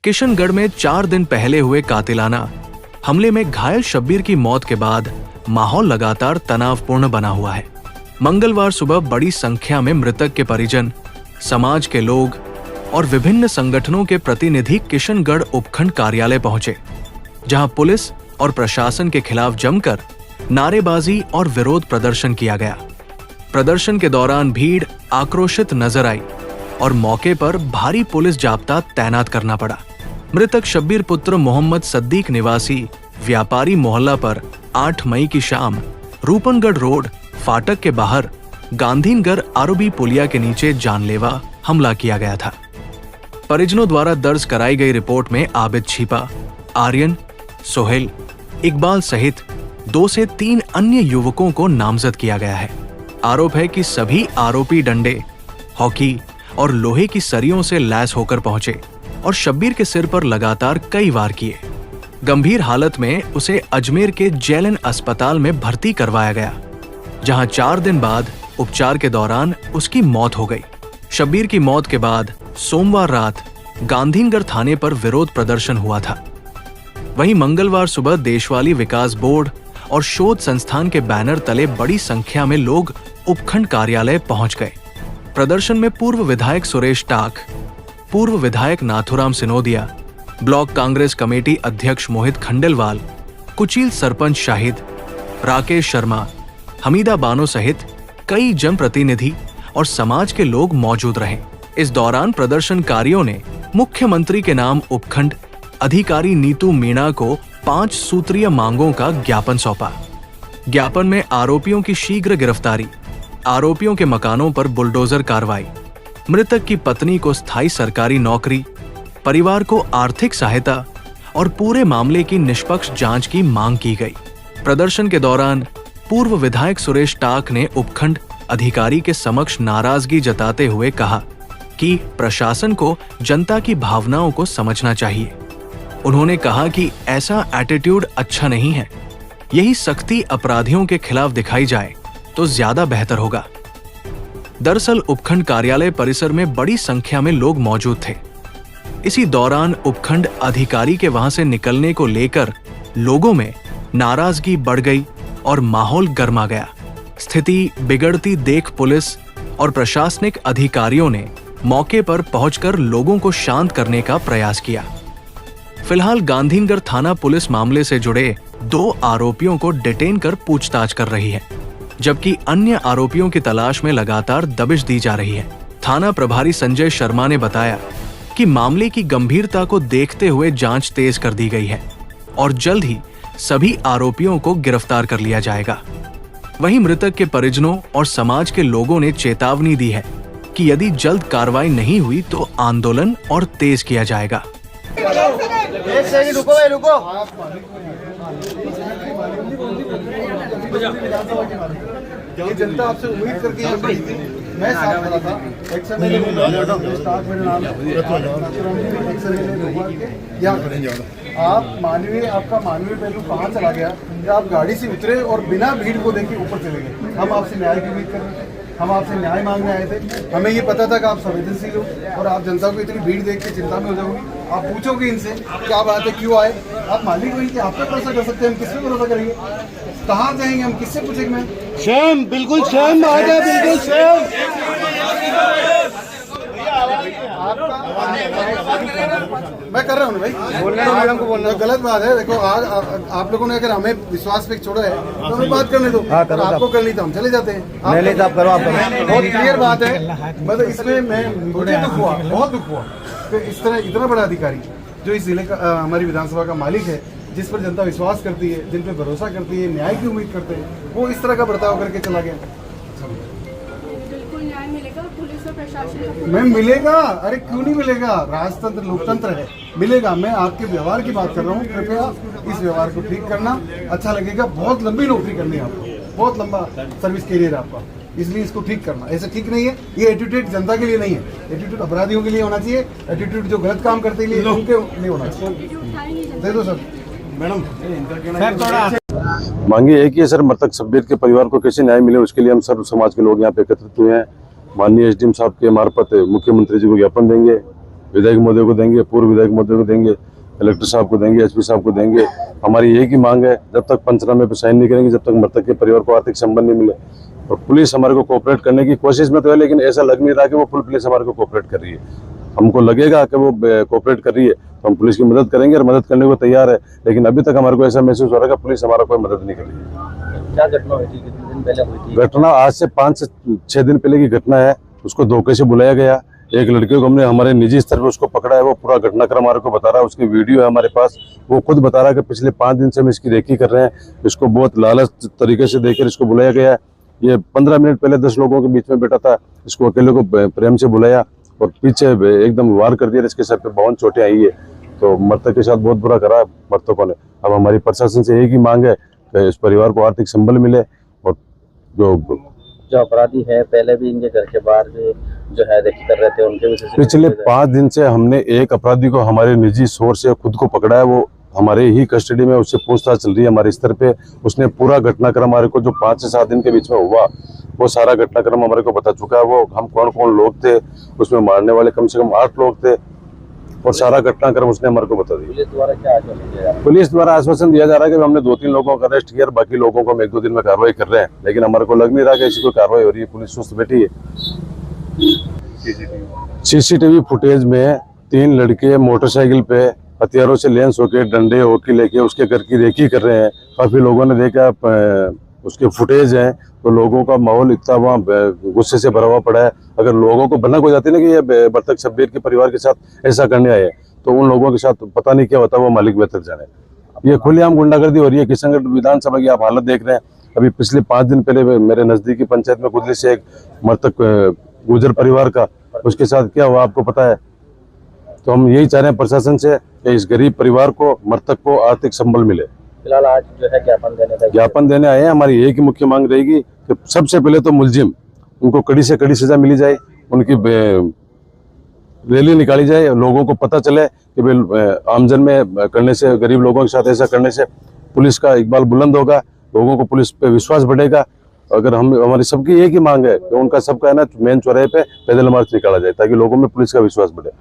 किशनगढ़ में 4 दिन पहले हुए कातिलाना हमले में घायल शब्बीर की मौत के बाद माहौल लगातार तनावपूर्ण बना हुआ है। मंगलवार सुबह बड़ी संख्या में मृतक के परिजन, समाज के लोग और विभिन्न संगठनों के प्रतिनिधि किशनगढ़ उपखंड कार्यालय पहुंचे, जहां पुलिस और प्रशासन के खिलाफ जमकर नारेबाजी और विरोध प्रदर्शन किया गया। प्रदर्शन के दौरान भीड़ आक्रोशित नजर आई और मौके पर भारी पुलिस जाब्ता तैनात करना पड़ा। मृतक शब्बीर पुत्र मोहम्मद सद्दीक निवासी व्यापारी मोहल्ला पर 8 मई की शाम रूपनगढ़ रोड फाटक के बाहर गांधीनगर आरओबी पुलिया के नीचे जानलेवा हमला किया गया था। परिजनों द्वारा दर्ज कराई गई रिपोर्ट में आबिद छिपा, आर्यन, सोहेल, इकबाल सहित 2 से 3 अन्य युवकों को नामजद किया गया है। आरोप है कि सभी आरोपी डंडे, हॉकी और लोहे की सरियों से लैस होकर पहुंचे और शब्बीर के सिर पर लगातार कई वार किए। गंभीर हालत में उसे अजमेर के जेएलएन अस्पताल में भर्ती करवाया गया, जहां 4 दिन बाद उपचार के दौरान उसकी मौत हो गई। शब्बीर की मौत के बाद सोमवार रात गांधीनगर थाने पर विरोध प्रदर्शन हुआ था। वहीं मंगलवार सुबह देशवाली विकास बोर्ड और शोध संस्थान के बैनर तले बड़ी संख्या में लोग उपखंड कार्यालय पहुंच गए। प्रदर्शन में पूर्व विधायक सुरेश टाक, पूर्व विधायक नाथुराम सिनोदिया, ब्लॉक कांग्रेस कमेटी अध्यक्ष मोहित खंडेलवाल, कुचील सरपंच शाहिद, राकेश शर्मा, हमीदा बानो सहित कई जनप्रतिनिधि और समाज के लोग मौजूद रहे। इस दौरान प्रदर्शनकारियों ने मुख्यमंत्री के नाम उपखंड अधिकारी नीतू मीणा को 5 सूत्रीय मांगों का ज्ञापन सौंपा। ज्ञापन में आरोपियों की शीघ्र गिरफ्तारी, आरोपियों के मकानों पर बुलडोजर कार्रवाई, मृतक की पत्नी को स्थायी सरकारी नौकरी, परिवार को आर्थिक सहायता और पूरे मामले की निष्पक्ष जांच की मांग की गई। प्रदर्शन के दौरान पूर्व विधायक सुरेश टाक ने उपखंड अधिकारी के समक्ष नाराजगी जताते हुए कहा कि प्रशासन को जनता की भावनाओं को समझना चाहिए। उन्होंने कहा कि ऐसा एटीट्यूड अच्छा नहीं है, यही सख्ती अपराधियों के खिलाफ दिखाई जाए तो ज्यादा बेहतर होगा। दरअसल उपखंड कार्यालय परिसर में बड़ी संख्या में लोग मौजूद थे। इसी दौरान उपखंड अधिकारी के वहां से निकलने को लेकर लोगों में नाराजगी बढ़ गई और माहौल गर्मा गया। स्थिति बिगड़ती देख पुलिस और प्रशासनिक अधिकारियों ने मौके पर पहुंचकर लोगों को शांत करने का प्रयास किया। फिलहाल गांधीनगर थाना पुलिस मामले से जुड़े 2 आरोपियों को डिटेन कर पूछताछ कर रही है, जबकि अन्य आरोपियों की तलाश में लगातार दबिश दी जा रही है। थाना प्रभारी संजय शर्मा ने बताया कि मामले की गंभीरता को देखते हुए जांच तेज कर दी गई है और जल्द ही सभी आरोपियों को गिरफ्तार कर लिया जाएगा। वहीं मृतक के परिजनों और समाज के लोगों ने चेतावनी दी है कि यदि जल्द कार्रवाई नहीं हुई तो आंदोलन और तेज किया जाएगा। एक सेकंड रुको भाई, रुको। ये जनता आपसे उम्मीद करके यहाँ खड़ी थी। मैं साथ खड़ा था। एक्शन में स्टाफ मेरा नाम है। आप मानवीय, आपका मानवीय पहलू कहाँ चला गया कि आप गाड़ी से उतरे और बिना भीड़ को देखे ऊपर चले गए। हम आपसे न्याय की उम्मीद कर रहे थे, हम आपसे न्याय मांगने आए थे। हमें ये पता था कि आप संवेदनशील हो और आप जनता को इतनी भीड़ देख के चिंता में हो जाओगी। आप पूछोगे इनसे क्या बात है, क्यों आए। आप मालिक हुई कि आप पे भरोसा कर सकते हैं, हम किस पे भरोसा करेंगे, कहाँ जाएंगे, हम किससे पूछेंगे। मैं शेम, बिल्कुल शेम आ जाए, बिल्कुल शेम। मैं कर रहा हूँ भाई, बोलना है मैडम को, बोलना गलत बात है। देखो आज आप लोगों ने अगर हमें विश्वास पे छोड़ा है तो हमें बात करने दो। आपको करनी तो हम चले जाते हैं। नहीं, आप करो, आप करो। बहुत क्लियर बात है। मतलब इसमें मुझे दुख हुआ, बहुत दुख हुआ कि इस तरह इतना बड़ा अधिकारी जो इस जिले का, हमारी विधानसभा का मालिक है, जिस पर जनता विश्वास करती है, जिन पे भरोसा करती है, न्याय की उम्मीद करते हैं, वो इस तरह का बर्ताव करके चला गया। मैम मिलेगा, अरे क्यों नहीं मिलेगा, राजतंत्र लोकतंत्र है, मिलेगा। मैं आपके व्यवहार की बात कर रहा हूँ। कृपया इस व्यवहार को ठीक करना, अच्छा लगेगा। बहुत लंबी नौकरी करनी है आपको, बहुत लंबा सर्विस कैरियर आपका, इसलिए इसको ठीक करना। ऐसे ठीक नहीं है, ये एटीट्यूड जनता के लिए नहीं है, एटीट्यूड अपराधियों के लिए होना चाहिए, एटीट्यूड जो गलत काम करते लिए उनके लिए होना चाहिए। दे दो सर मैडम। मांगी है कि सर मृतक शब्बीर के परिवार को कैसे न्याय मिले, उसके लिए हम सर्व समाज के लोग यहाँ पे एकत्रित हुए हैं। माननीय एसडीएम साहब के मार्फत मुख्यमंत्री जी को ज्ञापन देंगे विधायक महोदय को देंगे, पूर्व विधायक महोदय को देंगे, कलेक्टर साहब को देंगे, एसपी साहब को देंगे। हमारी एक ही मांग है, जब तक पंचनामे पे साइन नहीं करेंगे, जब तक मृतक के परिवार को आर्थिक संबल नहीं मिले। और पुलिस हमारे को कोऑपरेट करने की कोशिश में तो है, लेकिन ऐसा लग नहीं रहा कि वो फुल पुलिस हमारे को कोऑपरेट कर रही है। हमको लगेगा कि वो कोऑपरेट कर रही है तो हम पुलिस की मदद करेंगे और मदद करने को तैयार है, लेकिन अभी तक हमारे को ऐसा महसूस हो रहा है कि पुलिस हमारा कोई मदद नहीं कर रही है। क्या घटना हुई थी, कितने दिन पहले हुई थी? घटना आज से 5 से 6 दिन पहले की घटना है। उसको धोखे से बुलाया गया, एक लड़के को हमने हमारे निजी स्तर पर उसको पकड़ा है, वो पूरा घटनाक्रम हमारे को बता रहा है, उसकी वीडियो है हमारे पास। वो खुद बता रहा है कि पिछले 5 दिन से हम इसकी रेकी कर रहे हैं, इसको बहुत लालच तरीके से देकर इसको बुलाया गया है। ये 15 मिनट पहले 10 लोगों के बीच में बैठा था, इसको अकेले को प्रेम से बुलाया और पीछे एकदम वार कर दिया, इसके सर पे 52 चोटें आई है। तो मृतक के साथ बहुत बुरा करा है मृतकों ने। अब हमारी प्रशासन से एक ही मांग है कि इस परिवार को आर्थिक संबल मिले। और जो अपराधी है पहले भी इनके घर के बाहर भी जो है रेकी कर रहे थे, उनके भी पिछले 5 दिन से हमने एक अपराधी को हमारे निजी सोर्स से खुद को पकड़ा है, वो हमारे ही कस्टडी में, उससे पूछताछ चल रही है हमारे स्तर पे। उसने पूरा घटनाक्रम हमारे को जो 5 से 7 दिन के बीच में हुआ, वो सारा घटनाक्रम हमारे को बता चुका है। वो हम कौन कौन लोग थे, उसमें मारने वाले कम से कम 8 लोग थे, और सारा घटनाक्रम उसने हमारे को बता दिया। पुलिस द्वारा क्या आश्वासन दिया जा रहा है? पुलिस द्वारा आश्वासन दिया जा रहा है कि हमने 2-3 लोगों को अरेस्ट किया और बाकी लोगों को हम 1-2 दिन में कार्रवाई कर रहे हैं, लेकिन हमारे को लग नहीं रहा कि ऐसी कोई कार्रवाई हो रही है। पुलिस सुस्त बैठी है। सीसीटीवी फुटेज में 3 लड़के मोटरसाइकिल पे हथियारों से लेंस होके, डंडे होके लेके उसके घर की रेकी कर रहे हैं। काफी लोगों ने देखा, उसके फुटेज हैं, तो लोगों का माहौल इतना वहाँ गुस्से से भरा हुआ पड़ा है। अगर लोगों को भनक हो जाती है ना कि ये मृतक शब्बीर के परिवार के साथ ऐसा करने आए, तो उन लोगों के साथ पता नहीं क्या होता, वो मालिक बेहतर जाने। ये खुलेआम गुंडागर्दी हो रही है। किशनगढ़ विधानसभा की आप हालत देख रहे हैं। अभी पिछले 5 दिन पहले मेरे नजदीकी पंचायत में गुजरी से एक मृतक गुजर परिवार का, उसके साथ क्या हुआ आपको पता है। तो हम यही चाह रहे हैं प्रशासन से कि इस गरीब परिवार को, मृतक को आर्थिक संबल मिले। फिलहाल आज जो है ज्ञापन देने आए हैं। हमारी एक ही मुख्य मांग रहेगी कि सबसे पहले तो मुलजिम, उनको कड़ी से कड़ी सजा मिली जाए, उनकी रैली निकाली जाए, लोगों को पता चले कि भाई आमजन में करने से, गरीब लोगों के साथ ऐसा करने से पुलिस का इकबाल बुलंद होगा, लोगों को पुलिस पे विश्वास बढ़ेगा। अगर हमारी सबकी एक ही मांग है कि उनका सबका है ना मेन चौराहे पे पैदल मार्च निकाला जाए, ताकि लोगों में पुलिस का विश्वास बढ़े।